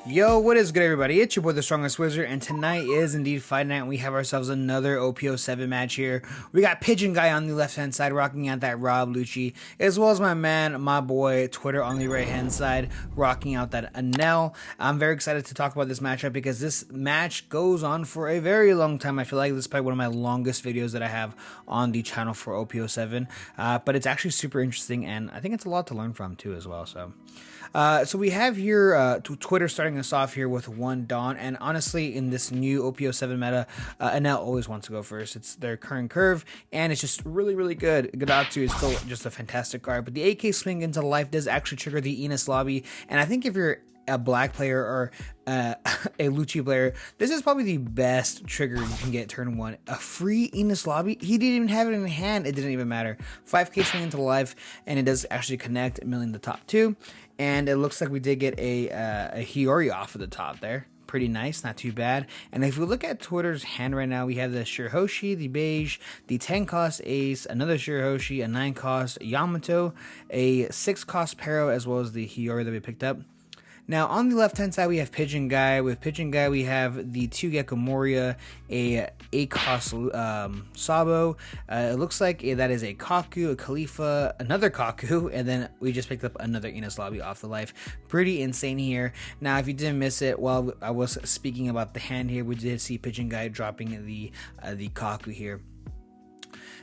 Yo, what is good, everybody? It's your boy, the Strongest Wizard, and tonight is indeed fight night, and we have ourselves another OP07 match here. We got Pigeon Guy on the left-hand side, rocking out that Rob Lucci, as well as my man, my boy, Twitter on the right-hand side, rocking out that Enel. I'm very excited to talk about this matchup because this match goes on for a very long time. I feel like this is probably one of my longest videos that I have on the channel for OP07, but it's actually super interesting, and I think it's a lot to learn from, too, as well, so we have here Twitter starting us off here with one Dawn, and honestly, in this new OP07 meta, Enel always wants to go first. It's their current curve, and it's just really good. Gadatu is still just a fantastic card, but the AK swing into life does actually trigger the Enos lobby, and I think if you're a black player or a Lucci player, this is probably the best trigger you can get turn one. A free Enos lobby, he didn't even have it in hand, it didn't even matter. 5k swing into life, and it does actually connect, milling the top two, and it looks like we did get a Hiyori off of the top there. Pretty nice, not too bad. And if we look at Twitter's hand right now, we have the Shirahoshi, the Beige, the 10 cost Ace, another Shirahoshi, a 9 cost Yamato, a 6 cost Pero, as well as the Hiyori that we picked up. Now, on the left-hand side, we have Pigeon Guy. With Pigeon Guy, we have the 2 Gecko Moria, a 8-cost Sabo. It looks like that is a Kaku, a Khalifa, another Kaku, and then we just picked up another Enos Lobby off the life. Pretty insane here. Now, if you didn't miss it, while I was speaking about the hand here, we did see Pigeon Guy dropping the Kaku here.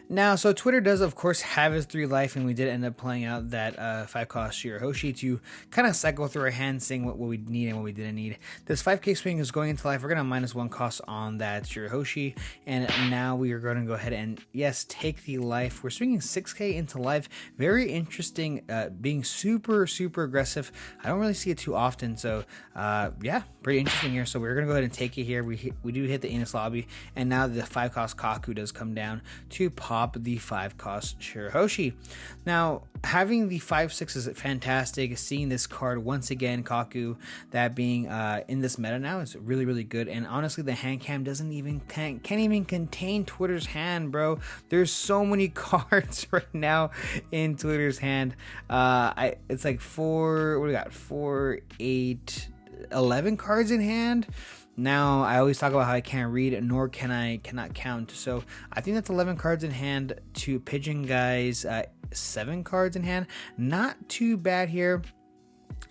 Now, so Twitter does, of course, have his 3 life, and we did end up playing out that 5-cost Shirahoshi to kind of cycle through our hands, seeing what we need and what we didn't need. This 5k swing is going into life. We're going to minus 1 cost on that Shirahoshi, and now we are going to go ahead and, yes, take the life. We're swinging 6k into life. Very interesting, being super aggressive. I don't really see it too often, so yeah, pretty interesting here. So we're going to go ahead and take it here. We do hit the Enos lobby, and now the 5-cost Kaku does come down to pop the 5-cost Shirahoshi. Now, having the 5/6 is fantastic. Seeing this card once again, Kaku, that being in this meta now, is really good. And honestly, the hand cam can't even contain Twitter's hand, bro. There's so many cards right now in Twitter's hand. It's like 4, 8, 11 cards in hand. Now, I always talk about how I can't read, nor cannot count. So I think that's 11 cards in hand to Pigeon Guy's 7 cards in hand. Not too bad here.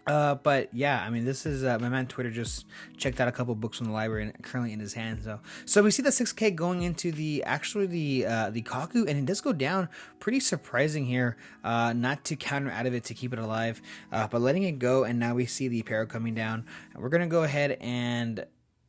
But yeah, I mean, this is my man Twitter just checked out a couple books from the library and currently in his hand. So we see the 6k going into the Kaku, and it does go down. Pretty surprising here, not to counter out of it to keep it alive, but letting it go. And now we see the Pero coming down. We're gonna go ahead and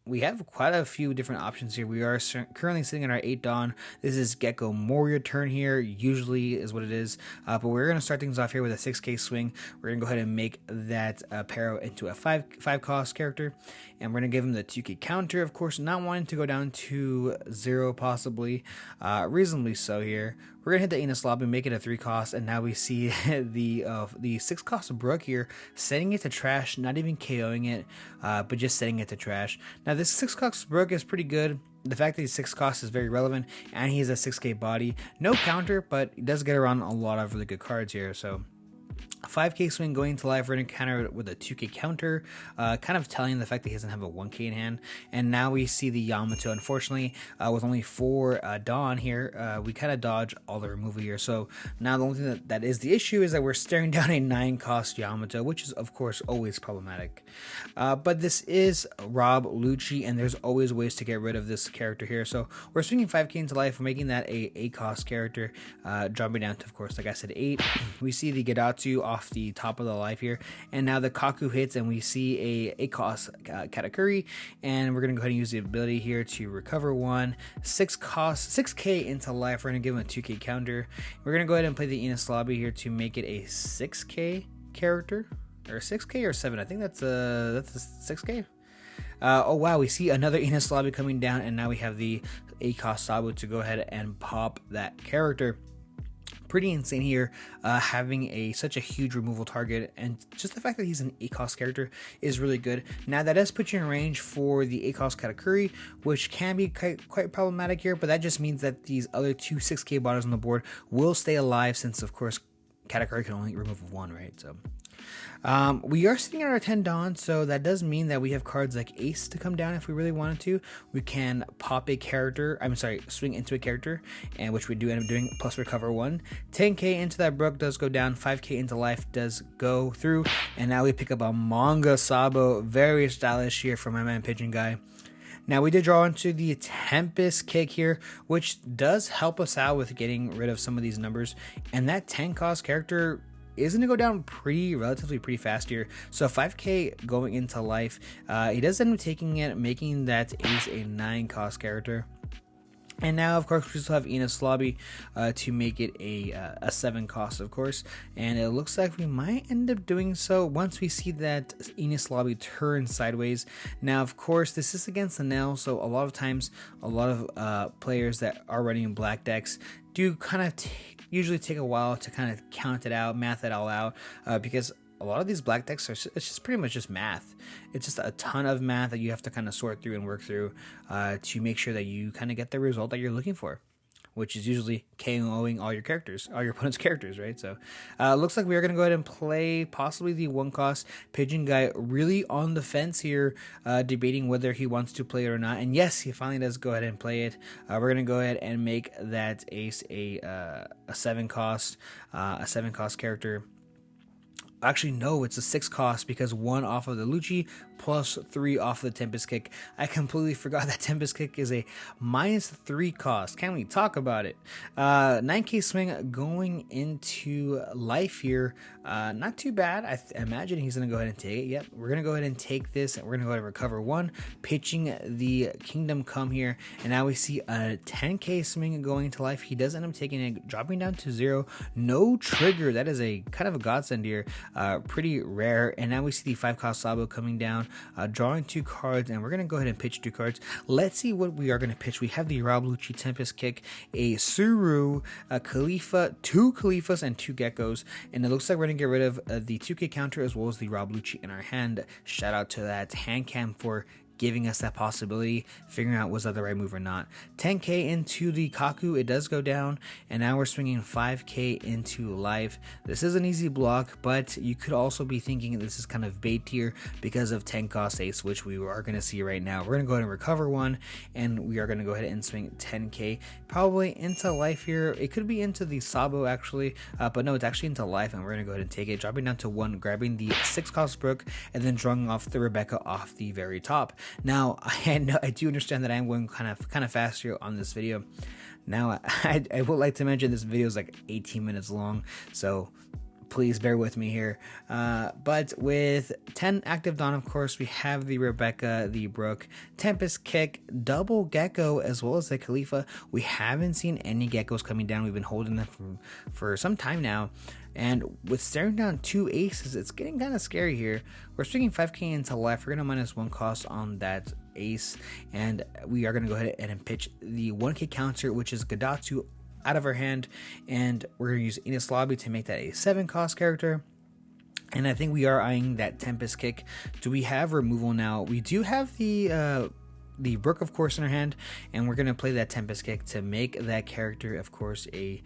we have quite a few different options here. We are currently sitting in our 8 Dawn. This is Gecko Moria turn here, usually is what it is. But we're going to start things off here with a 6k swing. We're going to go ahead and make that Pero into a 5 cost character. And we're going to give him the 2k counter, of course, not wanting to go down to 0 possibly. Reasonably so here. We're going to hit the Enos lobby, make it a 3 cost, and now we see the 6 cost Brook here, setting it to trash, not even KOing it, but just setting it to trash. Now this 6 cost Brook is pretty good. The fact that he's 6 cost is very relevant, and he has a 6k body. No counter, but he does get around a lot of really good cards here, so 5k swing going to life. We're going to counter it with a 2k counter, kind of telling the fact that he doesn't have a 1k in hand. And now we see the Yamato. Unfortunately, with only 4 Dawn here, we kind of dodge all the removal here. So now the only thing that is the issue is that we're staring down a 9 cost Yamato, which is of course always problematic. But this is Rob Lucci, and there's always ways to get rid of this character here. So we're swinging 5k into life. We're making that a 8 cost character, dropping down to, of course, like I said, 8. We see the Gadatu off the top of the life here, and now the Kaku hits, and we see a 8 cost Katakuri, and we're gonna go ahead and use the ability here to recover 1. 6k into life. We're gonna give him a 2k counter. We're gonna go ahead and play the Enos lobby here to make it a 6k character, or 6k or 7. I think that's a 6k. Oh wow, we see another Enos lobby coming down, and now we have the 8 cost Sabo to go ahead and pop that character. Pretty insane here, having such a huge removal target, and just the fact that he's an 8 cost character is really good. Now that does put you in range for the 8 cost Katakuri, which can be quite problematic here, but that just means that these other 2 6k bodies on the board will stay alive, since of course Katakuri can only remove 1, right? So We are sitting at our 10 Dawn, so that does mean that we have cards like Ace to come down if we really wanted to. We can pop a character, swing into a character, and which we do end up doing, plus recover 1. 10k into that Brook does go down, 5k into life does go through, and now we pick up a Manga Sabo, very stylish here for my man Pigeon Guy. Now we did draw into the Tempest Kick here, which does help us out with getting rid of some of these numbers, and that 10 cost character is going to go down relatively pretty fast here. So 5k going into life. He does end up taking it, making that Ace a 9 cost character. And now, of course, we still have Enos Lobby to make it a 7 cost, of course. And it looks like we might end up doing so once we see that Enos Lobby turn sideways. Now, of course, this is against Enel, so a lot of times, a lot of players that are running black decks do kind of usually take a while to kind of count it out, math it all out, because a lot of these black decks it's just pretty much just math. It's just a ton of math that you have to kind of sort through and work through to make sure that you kind of get the result that you're looking for, which is usually KOing all your characters, all your opponent's characters, right? So looks like we are going to go ahead and play possibly the 1 cost. Pigeon Guy really on the fence here, debating whether he wants to play it or not. And yes, he finally does go ahead and play it. We're going to go ahead and make that Ace a 7 cost character. Actually, no, it's a 6 cost because 1 off of the Lucci plus 3 off of the Tempest Kick. I completely forgot that Tempest Kick is a -3 cost. Can we talk about it? 9k swing going into life here. Not too bad. I imagine he's going to go ahead and take it. Yep, we're going to go ahead and take this, and we're going to go ahead and recover 1, pitching the Kingdom Come here. And now we see a 10k swing going into life. He does end up taking it, dropping down to 0. No trigger. That is a kind of a godsend here. Pretty rare. And now we see the 5 cost Sabo coming down, drawing 2 cards, and we're going to go ahead and pitch 2 cards. Let's see what we are going to pitch. We have the Lucci Tempest Kick, a Suru, a Khalifa, 2 Khalifas, and 2 Geckos. And it looks like we're going to get rid of the 2k counter as well as the Lucci in our hand. Shout out to that hand cam for giving us that possibility, figuring out was that the right move or not. 10k into the Kaku, it does go down, and now we're swinging 5k into life. This is an easy block, but you could also be thinking this is kind of bait here because of 10 cost Ace, which we are going to see right now. We're going to go ahead and recover 1, and we are going to go ahead and swing 10k probably into life here. It could be into the Sabo actually, but no, it's actually into life, and we're going to go ahead and take it, dropping down to 1, grabbing the 6 cost Brook, and then drawing off the Rebecca off the very top. Now, I do understand that I am going kind of fast here on this video. Now, I would like to mention this video is like 18 minutes long, so please bear with me here. But with 10 active Dawn, of course, we have the Rebecca, the Brook, Tempest Kick, double Gecko, as well as the Khalifa. We haven't seen any Geckos coming down. We've been holding them for some time now. And with staring down 2 aces, it's getting kind of scary here. We're swinging 5k into life. We're going to -1 cost on that ace. And we are going to go ahead and pitch the 1k counter, which is Gadatsu, out of our hand. And we're going to use Enos Lobby to make that a 7 cost character. And I think we are eyeing that Tempest Kick. Do we have removal now? We do have the Brook, of course, in our hand, and we're going to play that Tempest Kick to make that character, of course, a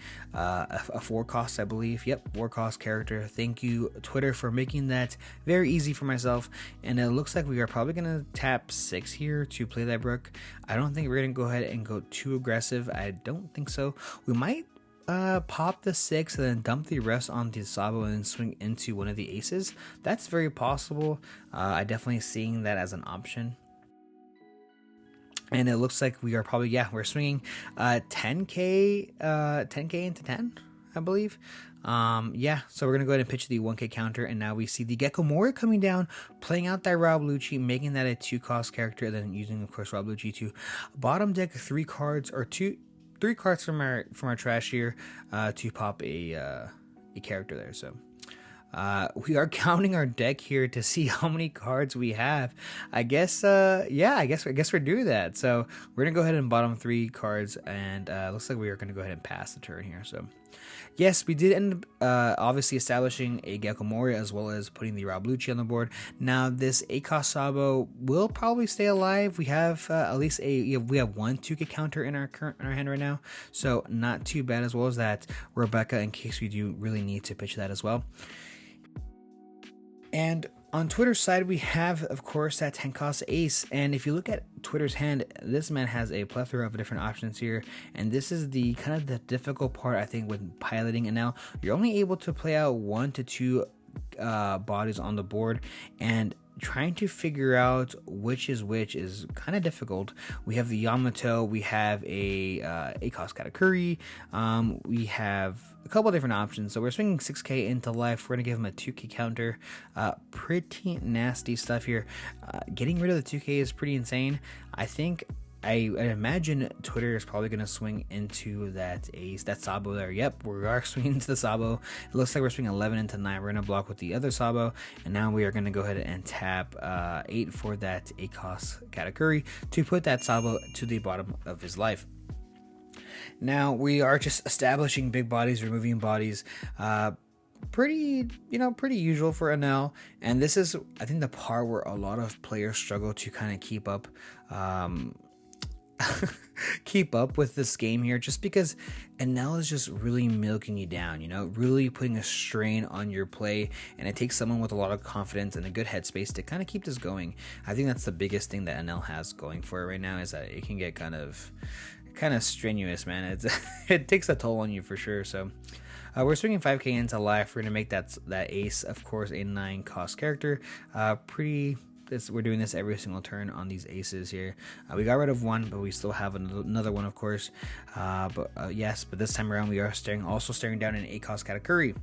4 cost, I believe. Yep, 4 cost character. Thank you, Twitter, for making that very easy for myself. And it looks like we are probably going to tap 6 here to play that Brook. I don't think we're going to go ahead and go too aggressive. I don't think so. We might pop the 6 and then dump the rest on the Sabo and then swing into one of the aces. That's very possible. I definitely seeing that as an option. And it looks like we are probably, we're swinging 10k into 10, I believe. So we're going to go ahead and pitch the 1k counter, and now we see the Gecko Mori coming down, playing out that Lucci, making that a 2 cost character, and then using, of course, Lucci to bottom deck 3 cards, or 3 cards from our trash here, to pop a character there. So we are counting our deck here to see how many cards we have. I guess we're doing that. So we're gonna go ahead and bottom 3 cards, and looks like we are gonna go ahead and pass the turn here. So yes, we did end up obviously establishing a Gecko Mori as well as putting the Lucci on the board. Now this Akos Sabo will probably stay alive. We have at least we have 1 2k counter in our hand right now, so not too bad, as well as that Rebecca in case we do really need to pitch that as well. And on Twitter's side, we have, of course, that 10 cost ace. And if you look at Twitter's hand, this man has a plethora of different options here. And this is the kind of the difficult part, I think, with piloting Enel. You're only able to play out 1 to 2 bodies on the board, and trying to figure out which is kind of difficult. We have the Yamato, we have a ACOS Katakuri, we have a couple different options. So we're swinging 6k into life. We're gonna give him a 2k counter. Pretty nasty stuff here. Getting rid of the 2k is pretty insane. I imagine Twitter is probably going to swing into that ace, that Sabo there. Yep, we are swinging into the Sabo. It looks like we're swinging 11 into 9. We're going to block with the other Sabo. And now we are going to go ahead and tap 8 for that ACOS Katakuri to put that Sabo to the bottom of his life. Now we are just establishing big bodies, removing bodies. Pretty usual for Enel. And this is, I think, the part where a lot of players struggle to kind of keep up. Keep up with this game here, just because Enel is just really milking you down, really putting a strain on your play, and it takes someone with a lot of confidence and a good headspace to kind of keep this going. I think that's the biggest thing that Enel has going for it right now, is that it can get kind of strenuous, man. It takes a toll on you for sure. So we're swinging 5k into life. We're gonna make that ace, of course, a 9 cost character. We're doing this every single turn on these aces here. We got rid of one, but we still have another one, of course. But this time around we are also staring down an ACOS Katakuri.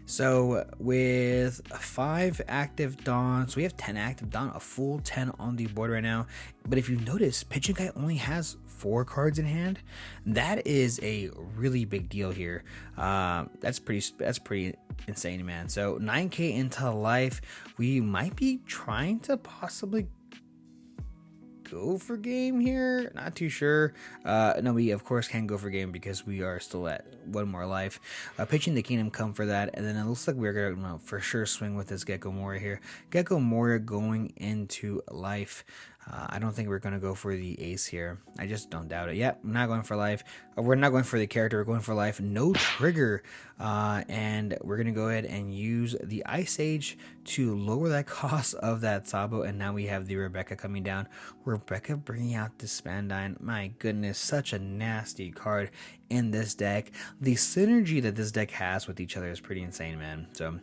So with 5 active Dons, we have 10 active Don, a full 10 on the board right now. But if you notice, Pigeon Guy only has 4 cards in hand. That is a really big deal here. That's pretty insane, man. So 9k into life, we might be trying to possibly go for game here. Not too sure. No, we of course can go for game because we are still at 1 more life. Pitching the Kingdom Come for that, and then it looks like we're gonna for sure swing with this Gecko Moria here. Gecko Moria going into life. I don't think we're going to go for the ace here. I just don't doubt it. Yep, I'm not going for life. We're not going for the character. We're going for life. No trigger. And we're going to go ahead and use the Ice Age to lower that cost of that Sabo. And now we have the Rebecca coming down. Rebecca bringing out the Spandine. My goodness, such a nasty card in this deck. The synergy that this deck has with each other is pretty insane, man. So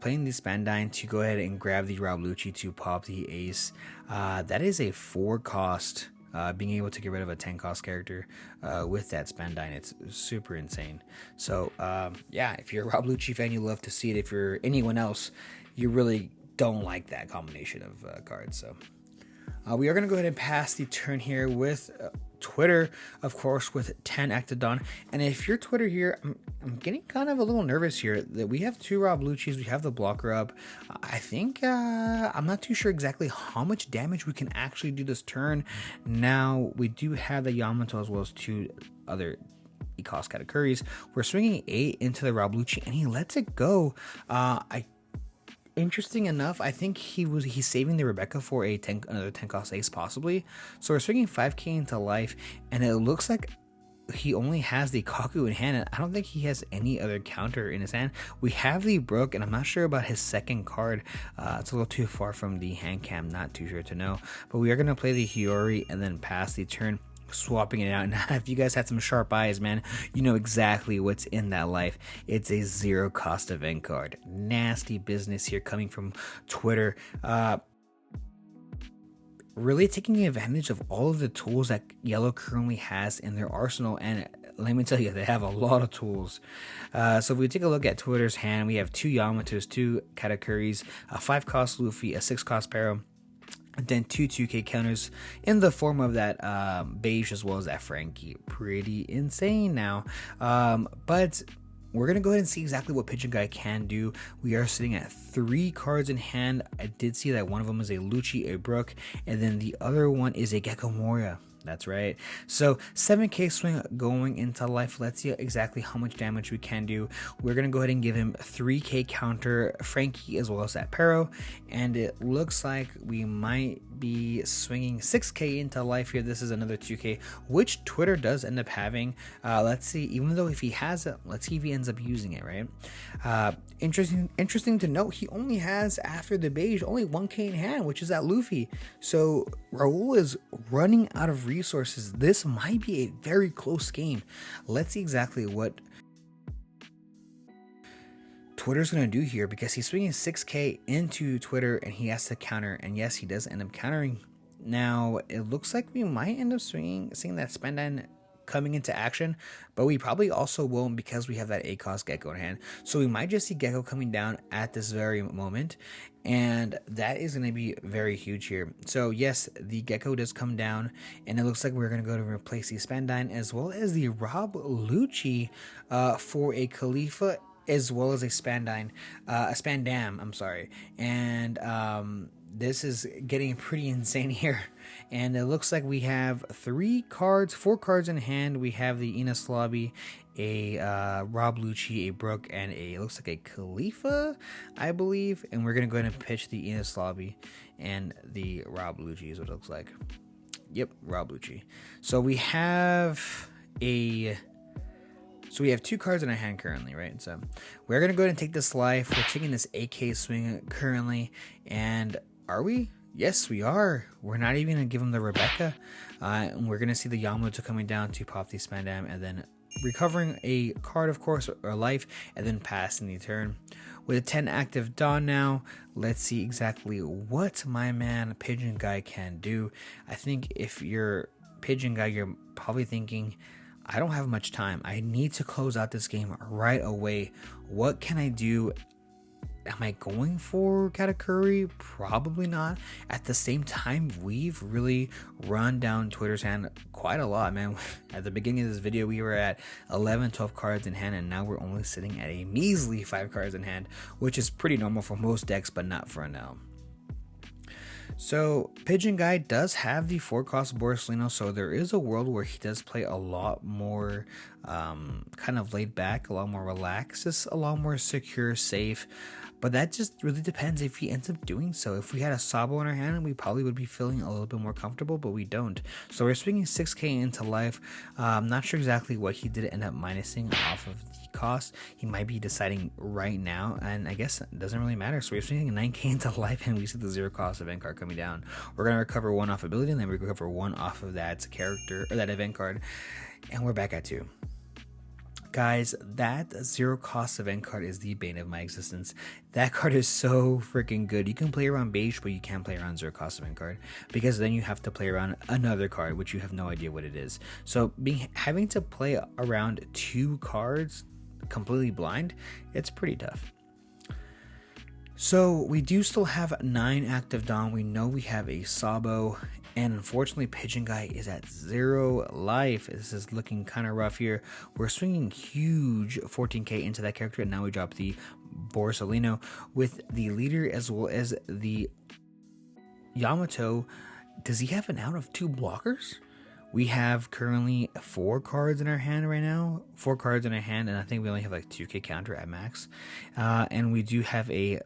playing the Spandine to go ahead and grab the Rob Lucci to pop the ace. That is a 4 cost. Being able to get rid of a 10 cost character with that Spandine, it's super insane. So if you're a Rob Lucci fan, you love to see it. If you're anyone else, you really don't like that combination of cards. So we are going to go ahead and pass the turn here with Twitter, of course, with 10 active Don. And if you're Twitter here, I'm getting kind of a little nervous here that we have 2 Rob Luccis, we have the blocker up. I think I'm not too sure exactly how much damage we can actually do this turn. Now we do have the Yamato as well as 2 other ACOS Katakuris. We're swinging 8 into the Rob Lucci and he lets it go. Interesting enough, I think he's saving the Rebecca for another 10 cost ace possibly. So we're swinging 5k into life, and it looks like he only has the Kaku in hand, and I don't think he has any other counter in his hand. We have the Brook, and I'm not sure about his second card. It's a little too far from the hand cam, not too sure to know. But we are going to play the Hiyori and then pass the turn, swapping it out. Now, if you guys had some sharp eyes, man, you know exactly what's in that life. It's a 0 cost event card. Nasty business here coming from Twitter. Really taking advantage of all of the tools that Yellow currently has in their arsenal, and let me tell you, they have a lot of tools. So if we take a look at Twitter's hand, we have 2 Yamatos, 2 Katakuris, a 5 cost Luffy, a 6 cost Pero, and then 2 2k counters in the form of that Beige as well as that Frankie. Pretty insane now. But we're going to go ahead and see exactly what Pigeon Guy can do. We are sitting at 3 cards in hand. I did see that one of them is a Lucci, a Brook, and then the other one is a Gecko Moria. That's right. So 7k swing going into life. Let's see exactly how much damage we can do. We're going to go ahead and give him 3k counter Frankie as well as that Pero. And it looks like we might be swinging 6k into life here. This is another 2k, which Twitter does end up having. Let's see, even though if he has it, let's see if he ends up using it, right? Interesting to note, he only has, after the beige, only 1k in hand, which is that Luffy. So Raul is running out of resources. This might be a very close game. Let's see exactly what Twitter's going to do here, because he's swinging 6k into Twitter and he has to counter, and yes, he does end up countering. Now it looks like we might end up seeing that Spandine coming into action, but we probably also won't, because we have that ACOS Gecko in hand. So we might just see Gecko coming down at this very moment, and that is going to be very huge here. So yes, the Gecko does come down, and it looks like we're going to go to replace the Spandine as well as the Rob Lucci for a Khalifa, as well as a Spandine, a Spandam, I'm sorry. And this is getting pretty insane here. And it looks like we have 4 cards in hand. We have the Enos Lobby, a Rob Lucci, a Brook, and it looks like a Khalifa, I believe. And we're going to go ahead and pitch the Enos Lobby and the Rob Lucci is what it looks like. Yep, Rob Lucci. So we have 2 cards in our hand currently, right? So we're going to go ahead and take this life. We're taking this AK swing currently. And are we? Yes, we are. We're not even going to give him the Rebecca. And we're going to see the Yamato coming down to pop the Spandam, and then recovering a card, of course, or life, and then passing the turn. With a 10 active Dawn now, let's see exactly what my man Pigeon Guy can do. I think if you're Pigeon Guy, you're probably thinking, I don't have much time. I need to close out this game right away. What can I do? Am I going for Katakuri? Probably not. At the same time, we've really run down Twitter's hand quite a lot, man. At the beginning of this video, we were at 11, 12 cards in hand, and now we're only sitting at a measly 5 cards in hand, which is pretty normal for most decks, but not for Enel. So Pigeon Guy does have the 4-cost Borsalino, so there is a world where he does play a lot more kind of laid back, a lot more relaxed, just a lot more secure, safe. But that just really depends if he ends up doing so. If we had a Sabo in our hand, we probably would be feeling a little bit more comfortable, but we don't. So we're swinging 6k into life. I'm not sure exactly what he did end up minusing off of the cost. He might be deciding right now, and I guess it doesn't really matter. So we're swinging 9k into life, and we see the 0-cost event card coming down. We're going to recover 1 off ability, and then we recover 1 off of that character, or that event card, and we're back at 2. Guys, that 0-cost event card is the bane of my existence. That card is so freaking good. You can play around beige, but you can't play around 0-cost event card, because then you have to play around another card, which you have no idea what it is. So having to play around 2 cards completely blind, it's pretty tough. So we do still have 9 active Dawn. We know we have a Sabo, and unfortunately Pigeon Guy is at 0 life. This is looking kind of rough here. We're swinging huge 14k into that character, and now we drop the Borsalino with the leader as well as the Yamato. Does he have an out of 2 blockers? We have currently 4 cards in our hand right now. 4 cards in our hand, and I think we only have like 2k counter at max. And we do have a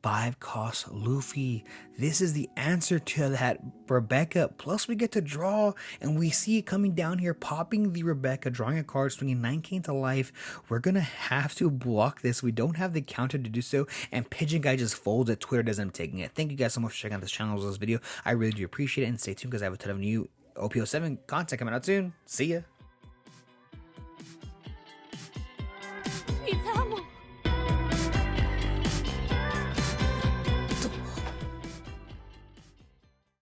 5-cost Luffy. This is the answer to that Rebecca. Plus we get to draw, and we see it coming down here, popping the Rebecca, drawing a card, swinging 9k into life. We're gonna have to block this. We don't have the counter to do so, and Pigeon Guy just folds it. Twitter doesn't end up taking it. Thank you guys so much for checking out this channel, this video. I really do appreciate it, and stay tuned because I have a ton of new OP07 content coming out soon. See ya.